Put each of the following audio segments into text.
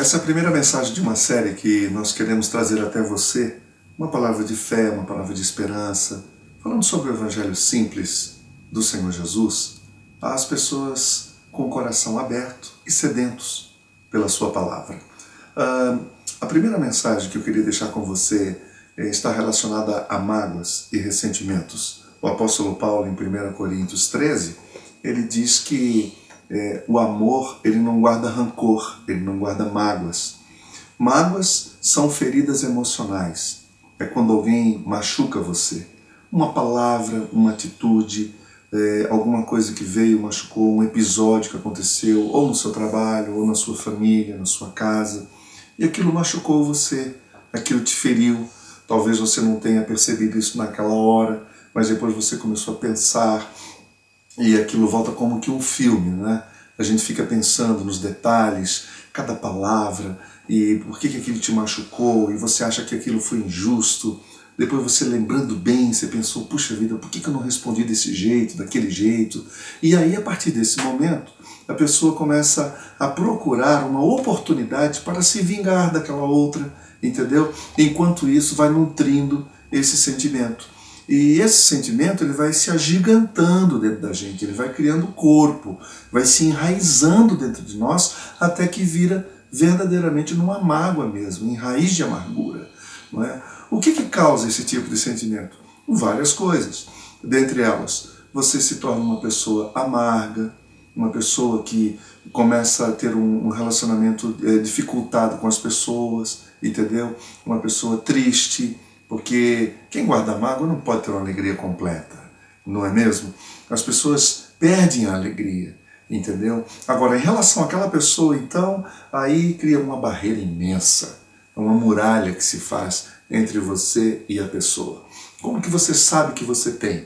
Essa é a primeira mensagem de uma série que nós queremos trazer até você uma palavra de fé, uma palavra de esperança, falando sobre o Evangelho simples do Senhor Jesus às pessoas com o coração aberto e sedentos pela sua palavra. A primeira mensagem que eu queria deixar com você está relacionada a mágoas e ressentimentos. O apóstolo Paulo, em 1 Coríntios 13, ele diz que o amor, ele não guarda rancor, ele não guarda mágoas. Mágoas são feridas emocionais. É quando alguém machuca você. Uma palavra, uma atitude, alguma coisa que veio, machucou, um episódio que aconteceu, ou no seu trabalho, ou na sua família, na sua casa. E aquilo machucou você, aquilo te feriu. Talvez você não tenha percebido isso naquela hora, mas depois você começou a pensar, e aquilo volta como que um filme, né? A gente fica pensando nos detalhes, cada palavra, e por que aquilo te machucou, e você acha que aquilo foi injusto. Depois você lembrando bem, você pensou, puxa vida, por que eu não respondi desse jeito, daquele jeito? E aí, a partir desse momento, a pessoa começa a procurar uma oportunidade para se vingar daquela outra, entendeu? Enquanto isso, vai nutrindo esse sentimento. E esse sentimento ele vai se agigantando dentro da gente, ele vai criando corpo, vai se enraizando dentro de nós até que vira verdadeiramente numa mágoa mesmo, em raiz de amargura. Não é? O que causa esse tipo de sentimento? Várias coisas. Dentre elas, você se torna uma pessoa amarga, uma pessoa que começa a ter um relacionamento dificultado com as pessoas, entendeu? Uma pessoa triste, porque quem guarda mágoa não pode ter uma alegria completa, não é mesmo? As pessoas perdem a alegria, entendeu? Agora, em relação àquela pessoa, então, aí cria uma barreira imensa, uma muralha que se faz entre você e a pessoa. Como que você sabe que você tem?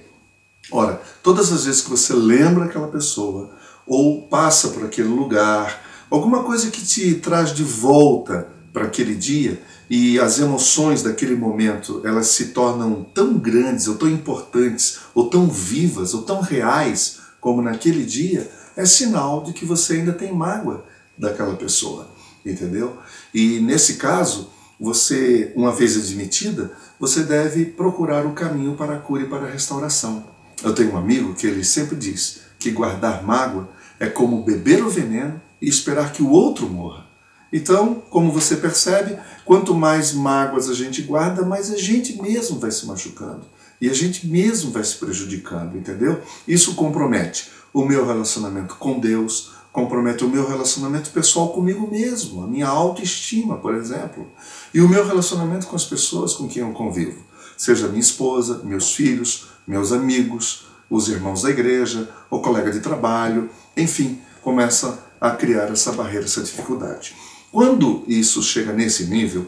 Ora, todas as vezes que você lembra aquela pessoa, ou passa por aquele lugar, alguma coisa que te traz de volta para aquele dia, e as emoções daquele momento, elas se tornam tão grandes, ou tão importantes, ou tão vivas, ou tão reais, como naquele dia, é sinal de que você ainda tem mágoa daquela pessoa, entendeu? E nesse caso, você, uma vez admitida, você deve procurar o caminho para a cura e para a restauração. Eu tenho um amigo que ele sempre diz que guardar mágoa é como beber o veneno e esperar que o outro morra. Então, como você percebe, quanto mais mágoas a gente guarda, mais a gente mesmo vai se machucando. E a gente mesmo vai se prejudicando, entendeu? Isso compromete o meu relacionamento com Deus, compromete o meu relacionamento pessoal comigo mesmo, a minha autoestima, por exemplo. E o meu relacionamento com as pessoas com quem eu convivo. Seja minha esposa, meus filhos, meus amigos, os irmãos da igreja, o colega de trabalho, enfim, começa a criar essa barreira, essa dificuldade. Quando isso chega nesse nível,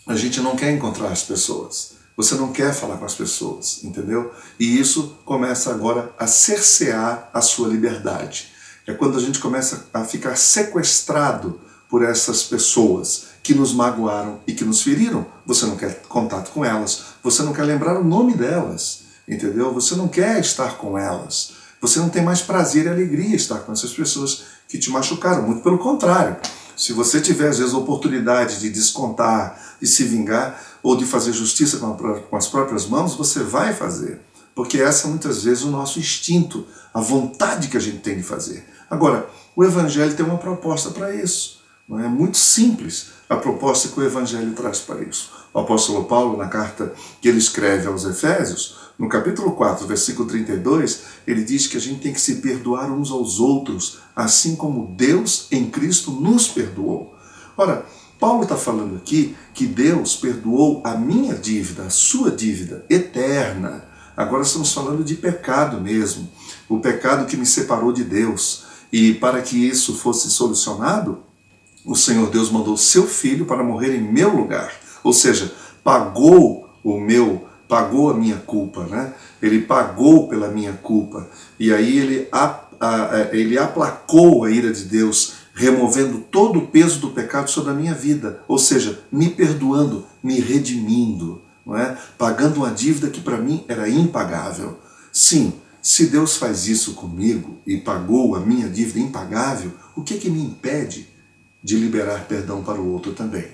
a gente não quer encontrar as pessoas. Você não quer falar com as pessoas, entendeu? E isso começa agora a cercear a sua liberdade. É quando a gente começa a ficar sequestrado por essas pessoas que nos magoaram e que nos feriram. Você não quer contato com elas, você não quer lembrar o nome delas, entendeu? Você não quer estar com elas. Você não tem mais prazer e alegria em estar com essas pessoas que te machucaram, muito pelo contrário. Se você tiver, às vezes, a oportunidade de descontar, de se vingar, ou de fazer justiça com as próprias mãos, você vai fazer. Porque essa, muitas vezes, é o nosso instinto, a vontade que a gente tem de fazer. Agora, o Evangelho tem uma proposta para isso. Não é muito simples a proposta que o Evangelho traz para isso. O apóstolo Paulo, na carta que ele escreve aos Efésios, no capítulo 4, versículo 32, ele diz que a gente tem que se perdoar uns aos outros, assim como Deus em Cristo nos perdoou. Ora, Paulo está falando aqui que Deus perdoou a minha dívida, a sua dívida eterna. Agora estamos falando de pecado mesmo, o pecado que me separou de Deus. E para que isso fosse solucionado, o Senhor Deus mandou seu Filho para morrer em meu lugar. Ou seja, pagou a minha culpa, né? Ele pagou pela minha culpa. E aí ele aplacou a ira de Deus, removendo todo o peso do pecado sobre a minha vida. Ou seja, me perdoando, me redimindo, não é? Pagando uma dívida que para mim era impagável. Sim, se Deus faz isso comigo e pagou a minha dívida impagável, o que me impede de liberar perdão para o outro também.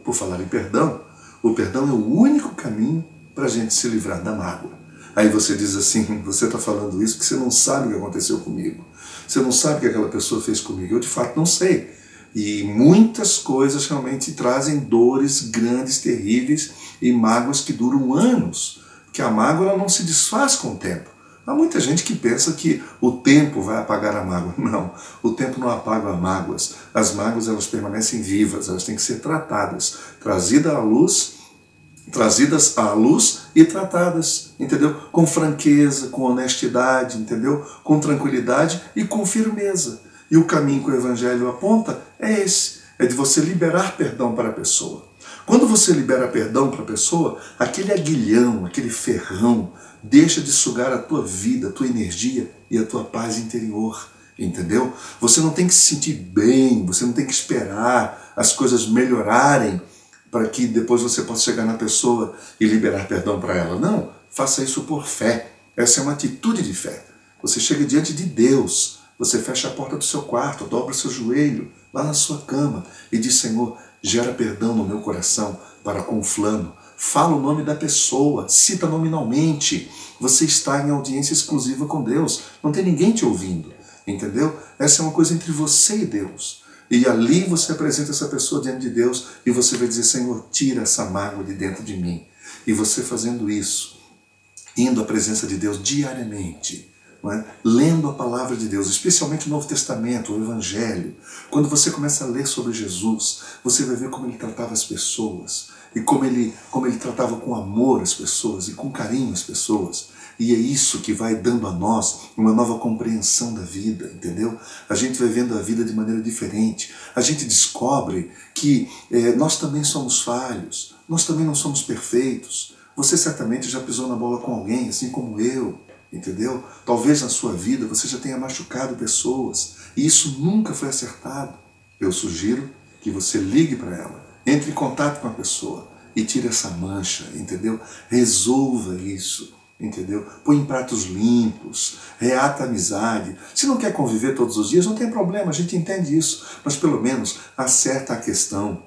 Por falar em perdão, o perdão é o único caminho para a gente se livrar da mágoa. Aí você diz assim, você está falando isso porque você não sabe o que aconteceu comigo. Você não sabe o que aquela pessoa fez comigo. Eu de fato não sei. E muitas coisas realmente trazem dores grandes, terríveis e mágoas que duram anos. Porque a mágoa ela não se desfaz com o tempo. Há muita gente que pensa que o tempo vai apagar a mágoa. Não, o tempo não apaga as mágoas. As mágoas elas permanecem vivas, elas têm que ser tratadas, trazidas à luz e tratadas, entendeu? Com franqueza, com honestidade, entendeu? Com tranquilidade e com firmeza. E o caminho que o Evangelho aponta é esse, é de você liberar perdão para a pessoa. Quando você libera perdão para a pessoa, aquele aguilhão, aquele ferrão, deixa de sugar a tua vida, a tua energia e a tua paz interior, entendeu? Você não tem que se sentir bem, você não tem que esperar as coisas melhorarem para que depois você possa chegar na pessoa e liberar perdão para ela. Não, faça isso por fé. Essa é uma atitude de fé. Você chega diante de Deus, você fecha a porta do seu quarto, dobra o seu joelho lá na sua cama e diz, Senhor, gera perdão no meu coração para com o fulano. Fala o nome da pessoa, cita nominalmente. Você está em audiência exclusiva com Deus. Não tem ninguém te ouvindo, entendeu? Essa é uma coisa entre você e Deus. E ali você apresenta essa pessoa diante de Deus e você vai dizer, Senhor, tira essa mágoa de dentro de mim. E você fazendo isso, indo à presença de Deus diariamente, não é? Lendo a palavra de Deus, especialmente o Novo Testamento, o Evangelho. Quando você começa a ler sobre Jesus, você vai ver como ele tratava as pessoas, e como ele tratava com amor as pessoas, e com carinho as pessoas. E é isso que vai dando a nós uma nova compreensão da vida, entendeu? A gente vai vendo a vida de maneira diferente. A gente descobre que nós também somos falhos, nós também não somos perfeitos. Você certamente já pisou na bola com alguém, assim como eu, entendeu? Talvez na sua vida você já tenha machucado pessoas e isso nunca foi acertado. Eu sugiro que você ligue para ela, entre em contato com a pessoa e tire essa mancha, entendeu? Resolva isso, entendeu? Põe em pratos limpos, reata a amizade. Se não quer conviver todos os dias, não tem problema, a gente entende isso, mas pelo menos acerta a questão,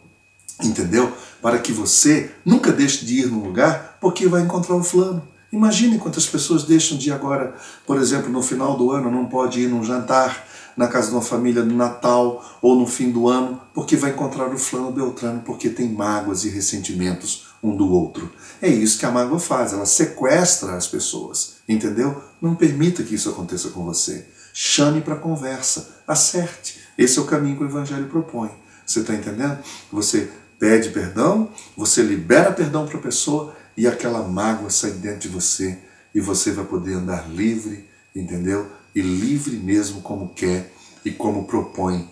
entendeu? Para que você nunca deixe de ir num lugar porque vai encontrar o fulano. Imagine quantas pessoas deixam de ir agora, por exemplo, no final do ano, não pode ir num jantar na casa de uma família no Natal ou no fim do ano, porque vai encontrar o fulano Beltrano, porque tem mágoas e ressentimentos um do outro. É isso que a mágoa faz, ela sequestra as pessoas, entendeu? Não permita que isso aconteça com você. Chame para conversa, acerte. Esse é o caminho que o Evangelho propõe. Você está entendendo? Você pede perdão, você libera perdão para a pessoa e aquela mágoa sai dentro de você e você vai poder andar livre, entendeu? E livre mesmo como quer e como propõe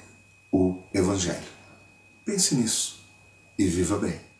o Evangelho. Pense nisso e viva bem.